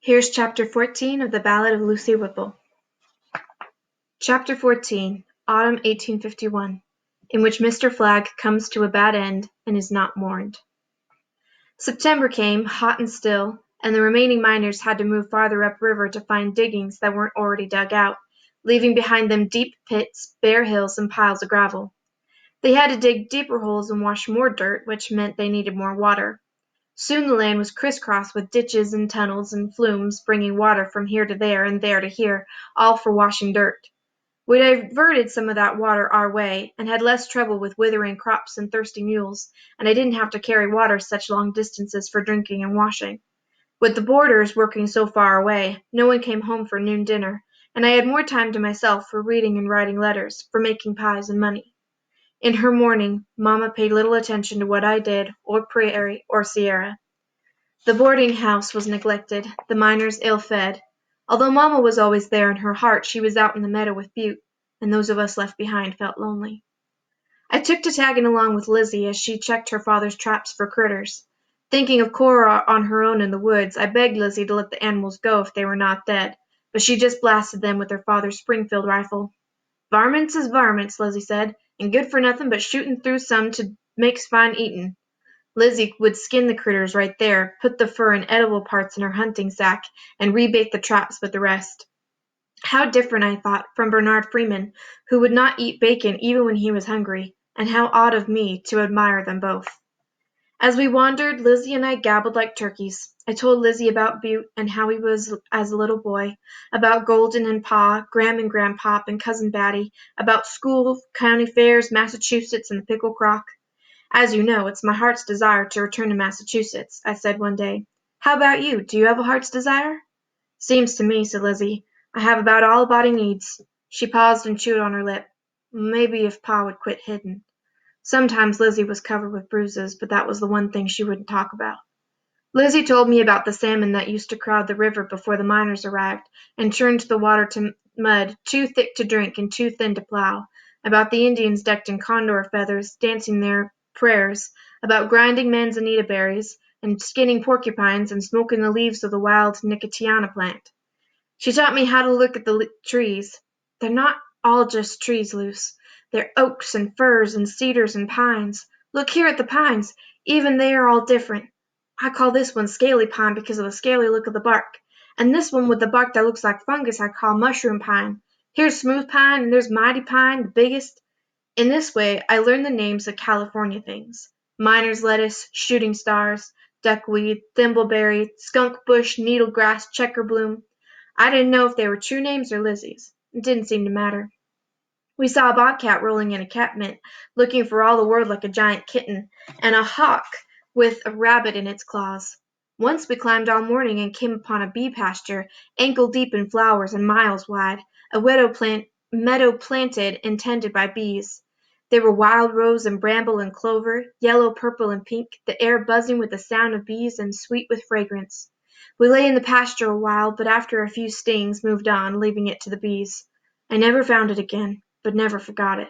Here's Chapter 14 of the Ballad of Lucy Whipple. Chapter 14, Autumn 1851, in which Mr. Flagg comes to a bad end and is not mourned. September came, hot and still, and the remaining miners had to move farther upriver to find diggings that weren't already dug out, leaving behind them deep pits, bare hills, and piles of gravel. They had to dig deeper holes and wash more dirt, which meant they needed more water. Soon the land was crisscrossed with ditches and tunnels and flumes bringing water from here to there and there to here, all for washing dirt. We diverted some of that water our way, and had less trouble with withering crops and thirsty mules, and I didn't have to carry water such long distances for drinking and washing. With the boarders working so far away, no one came home for noon dinner, and I had more time to myself for reading and writing letters, for making pies and money. In her mourning, Mamma paid little attention to what I did, or Prairie, or Sierra. The boarding-house was neglected, the miners ill-fed. Although Mamma was always there in her heart, she was out in the meadow with Butte, and those of us left behind felt lonely. I took to tagging along with Lizzie as she checked her father's traps for critters. Thinking of Cora on her own in the woods, I begged Lizzie to let the animals go if they were not dead, but she just blasted them with her father's Springfield rifle. "Varmints is varmints," Lizzie said, "and good for nothing but shootin' through some to makes fine eatin'." Lizzie would skin the critters right there, put the fur and edible parts in her hunting sack, and rebait the traps with the rest. How different, I thought, from Bernard Freeman, who would not eat bacon even when he was hungry, and how odd of me to admire them both. As we wandered, Lizzie and I gabbled like turkeys. I told Lizzie about Butte and how he was as a little boy, about Golden and Pa, Gram and Grandpop, and Cousin Batty, about school, county fairs, Massachusetts, and the pickle crock. "As you know, it's my heart's desire to return to Massachusetts," I said one day. "How about you? Do you have a heart's desire?" "Seems to me," said Lizzie, "I have about all a body needs." She paused and chewed on her lip. "Maybe if Pa would quit hidden." Sometimes Lizzie was covered with bruises, but that was the one thing she wouldn't talk about. Lizzie told me about the salmon that used to crowd the river before the miners arrived, and turned the water to mud too thick to drink and too thin to plow, about the Indians decked in condor feathers dancing their prayers, about grinding manzanita berries, and skinning porcupines and smoking the leaves of the wild nicotiana plant. She taught me how to look at the trees. They're not all just trees, Luce. They're oaks and firs and cedars and pines. Look here at the pines. Even they are all different. I call this one scaly pine because of the scaly look of the bark. And this one with the bark that looks like fungus I call mushroom pine. Here's smooth pine and there's mighty pine, the biggest. In this way I learned the names of California things. Miner's lettuce, shooting stars, duckweed, thimbleberry, skunk bush, needlegrass, checker bloom. I didn't know if they were true names or Lizzie's. It didn't seem to matter. We saw a bobcat rolling in a catmint, looking for all the world like a giant kitten, and a hawk with a rabbit in its claws. Once we climbed all morning and came upon a bee pasture, ankle deep in flowers and miles wide, a meadow planted and tended by bees. There were wild rose and bramble and clover, yellow, purple, and pink, the air buzzing with the sound of bees and sweet with fragrance. We lay in the pasture a while, but after a few stings moved on, leaving it to the bees. I never found it again, but never forgot it.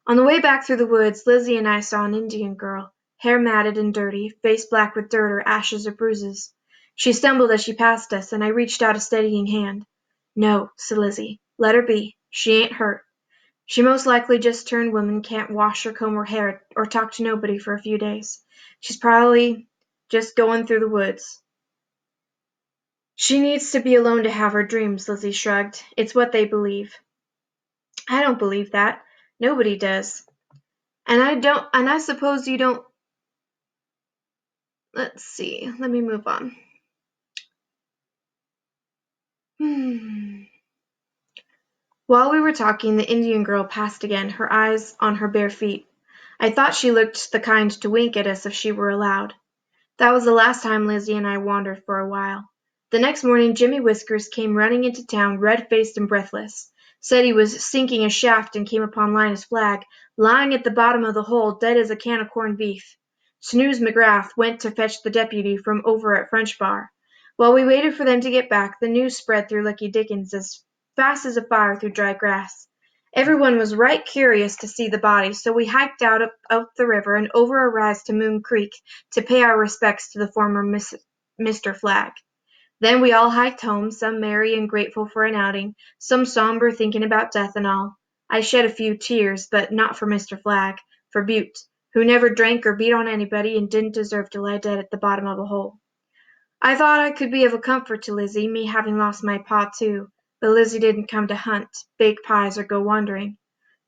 On the way back through the woods, Lizzie and I saw an Indian girl, hair matted and dirty, face black with dirt or ashes or bruises. She stumbled as she passed us, and I reached out a steadying hand. "No," said Lizzie, "let her be. She ain't hurt. She most likely just turned woman, can't wash or comb her hair or talk to nobody for a few days. She's probably just going through the woods." "She needs to be alone to have her dreams," Lizzie shrugged. "It's what they believe." "I don't believe that. Nobody does. And I suppose you don't. Let's see. Let me move on. While we were talking, the Indian girl passed again, her eyes on her bare feet. I thought she looked the kind to wink at us if she were allowed. That was the last time Lizzie and I wandered for a while. The next morning Jimmy Whiskers came running into town, red-faced and breathless. Said he was sinking a shaft and came upon Linus Flagg, lying at the bottom of the hole, dead as a can of corned beef. Snooze McGrath went to fetch the deputy from over at French Bar. While we waited for them to get back, the news spread through Lucky Dickens as fast as a fire through dry grass. Everyone was right curious to see the body, so we hiked out up the river and over a rise to Moon Creek to pay our respects to the former Mr. Flagg. Then we all hiked home, some merry and grateful for an outing, some somber thinking about death and all. I shed a few tears, but not for Mr. Flagg, for Butte, who never drank or beat on anybody and didn't deserve to lie dead at the bottom of a hole. I thought I could be of a comfort to Lizzie, me having lost my pa too, but Lizzie didn't come to hunt, bake pies, or go wandering.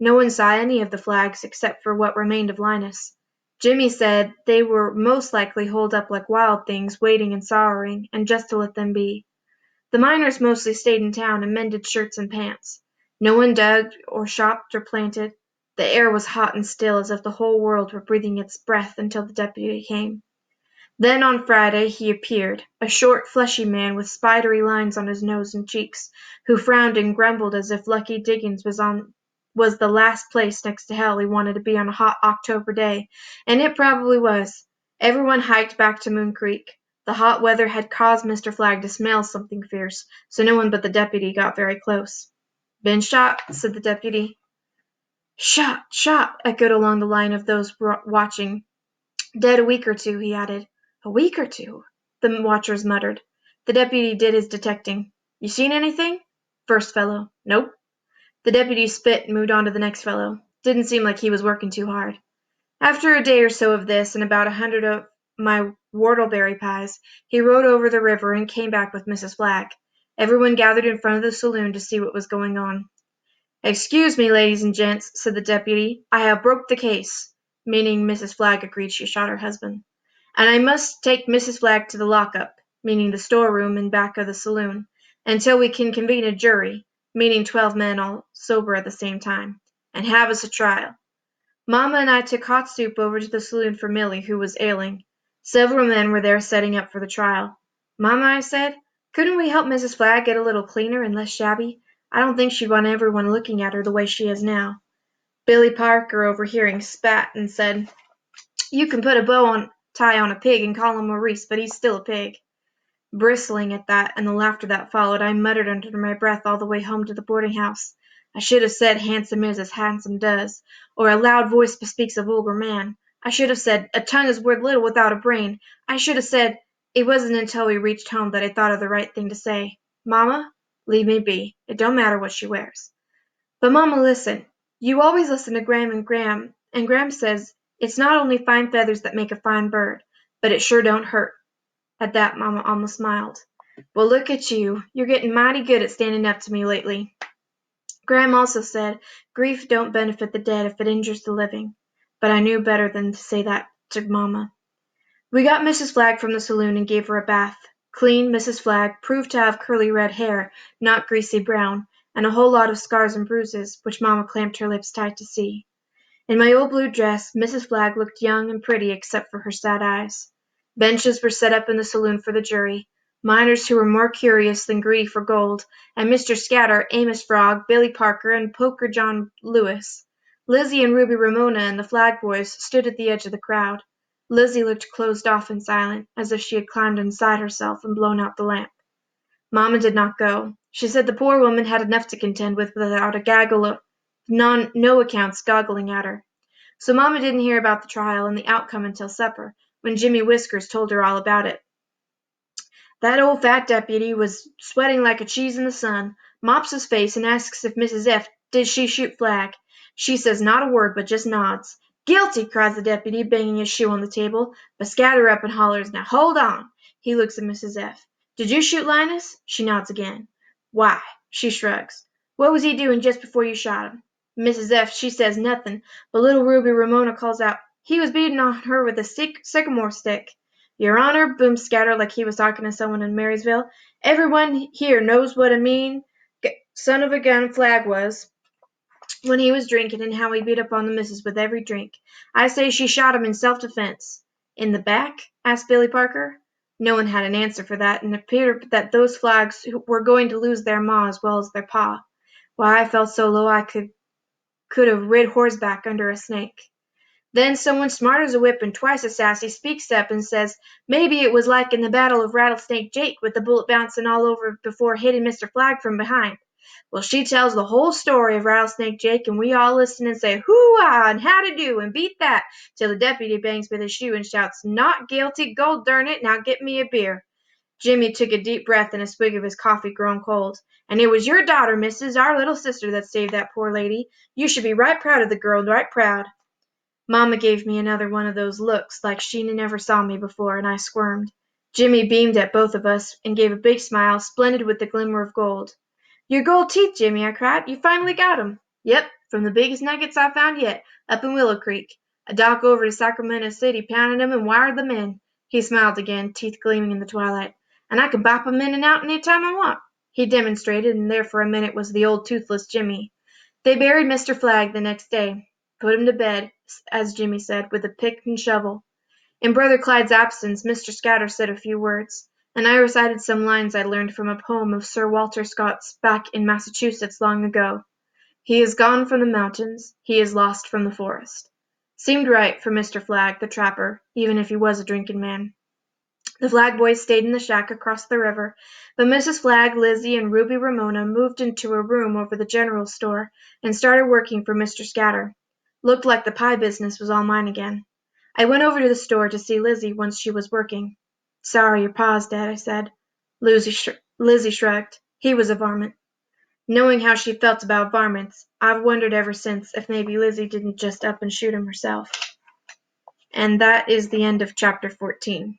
No one saw any of the Flaggs except for what remained of Linus. Jimmy said they were most likely holed up like wild things, waiting and sorrowing, and just to let them be. The miners mostly stayed in town and mended shirts and pants. No one dug or shopped or planted. The air was hot and still, as if the whole world were breathing its breath until the deputy came. Then on Friday he appeared, a short, fleshy man with spidery lines on his nose and cheeks, who frowned and grumbled as if Lucky Diggins was the last place next to hell he wanted to be on a hot October day, and it probably was. Everyone hiked back to Moon Creek. The hot weather had caused Mr. Flagg to smell something fierce, so no one but the deputy got very close. "Been shot," said the deputy. "Shot, shot," echoed along the line of those watching. "Dead a week or two," he added. "A week or two," the watchers muttered. The deputy did his detecting. "You seen anything?" First fellow. "Nope." The deputy spit and moved on to the next fellow. Didn't seem like he was working too hard. After a day or so of this and about 100 of my whortleberry pies, he rode over the river and came back with Mrs. Flagg. Everyone gathered in front of the saloon to see what was going on. "Excuse me, ladies and gents," said the deputy. "I have broke the case," meaning Mrs. Flagg agreed she shot her husband, "and I must take Mrs. Flagg to the lockup," meaning the storeroom in back of the saloon, "until we can convene a jury," meaning 12 men all sober at the same time, "and have us a trial." Mamma and I took hot soup over to the saloon for Milly, who was ailing. Several men were there setting up for the trial. "Mamma," I said, "couldn't we help Mrs. Flagg get a little cleaner and less shabby? I don't think she'd want everyone looking at her the way she is now." Billy Parker, overhearing, spat and said, "You can put a tie on a pig and call him Maurice, but he's still a pig." Bristling at that and the laughter that followed, I muttered under my breath all the way home to the boarding-house. I should have said handsome is as handsome does, or a loud voice bespeaks a vulgar man. I should have said a tongue is worth little without a brain. I should have said. It wasn't until we reached home that I thought of the right thing to say. "Mamma, leave me be. It don't matter what she wears." "But, Mamma, listen. You always listen to Gram, and Gram says it's not only fine feathers that make a fine bird, but it sure don't hurt." At that Mamma almost smiled. "Well, look at you. You're getting mighty good at standing up to me lately." Gram also said, "Grief don't benefit the dead if it injures the living." But I knew better than to say that to Mamma. We got Mrs. Flagg from the saloon and gave her a bath. Clean Mrs. Flagg proved to have curly red hair, not greasy brown, and a whole lot of scars and bruises, which Mamma clamped her lips tight to see. In my old blue dress, Mrs. Flagg looked young and pretty except for her sad eyes. Benches were set up in the saloon for the jury. Miners who were more curious than greedy for gold, and Mr. Scatter, Amos Frog, Billy Parker, and Poker John Lewis. Lizzie and Ruby Ramona and the Flagg boys stood at the edge of the crowd. Lizzie looked closed off and silent, as if she had climbed inside herself and blown out the lamp. Mamma did not go. She said the poor woman had enough to contend with without a gaggle of no-accounts goggling at her. So Mamma didn't hear about the trial and the outcome until supper, when Jimmy Whiskers told her all about it. That old fat deputy was sweating like a cheese in the sun, mops his face, and asks if Mrs. F. did she shoot Flagg. She says not a word, but just nods. "Guilty!" cries the deputy, banging his shoe on the table, but Scatter up and hollers, "Now hold on!" He looks at Mrs. F. "Did you shoot Linus?" She nods again. "Why?" She shrugs. "What was he doing just before you shot him?" Mrs. F. she says nothing, but little Ruby Ramona calls out, "He was beating on her with a sycamore stick." "Your Honor," boomed Scatter like he was talking to someone in Marysville, "everyone here knows what a mean son of a gun Flagg was when he was drinking, and how he beat up on the missus with every drink. I say she shot him in self-defense." "In the back?" asked Billy Parker. No one had an answer for that, and it appeared that those Flaggs were going to lose their ma as well as their pa. Why, I felt so low I could have rid horseback under a snake. Then someone smart as a whip and twice as sassy speaks up and says maybe it was like in the Battle of Rattlesnake Jake, with the bullet bouncing all over before hitting Mr. Flagg from behind. Well, she tells the whole story of Rattlesnake Jake, and we all listen and say hoo-ah and how to do and beat that, till the deputy bangs with his shoe and shouts, "Not guilty, gold darn it, now get me a beer." Jimmy took a deep breath and a swig of his coffee grown cold. "And it was your daughter, missus, our little sister, that saved that poor lady. You should be right proud of the girl, right proud." Mamma gave me another one of those looks like she never saw me before, and I squirmed. Jimmy beamed at both of us and gave a big smile, splendid with the glimmer of gold. "Your gold teeth, Jimmy," I cried. "You finally got 'em." "Yep, from the biggest nuggets I found yet, up in Willow Creek. A doc over to Sacramento City pounded 'em and wired them in." He smiled again, teeth gleaming in the twilight. "And I can bop 'em in and out any time I want." He demonstrated, and there for a minute was the old toothless Jimmy. They buried Mr. Flagg the next day. Put him to bed, as Jimmy said, with a pick and shovel. In Brother Clyde's absence, Mr. Scudder said a few words, and I recited some lines I'd learned from a poem of Sir Walter Scott's back in Massachusetts long ago. "He is gone from the mountains, he is lost from the forest." Seemed right for Mr. Flagg, the trapper, even if he was a drinking man. The Flagg boys stayed in the shack across the river, but Mrs. Flagg, Lizzie, and Ruby Ramona moved into a room over the general store and started working for Mr. Scudder. Looked like the pie business was all mine again. I went over to the store to see Lizzie once she was working. "Sorry your pa's dead," I said. Lizzie shrugged. He was a varmint. Knowing how she felt about varmints, I've wondered ever since if maybe Lizzie didn't just up and shoot him herself. And that is the end of chapter 14.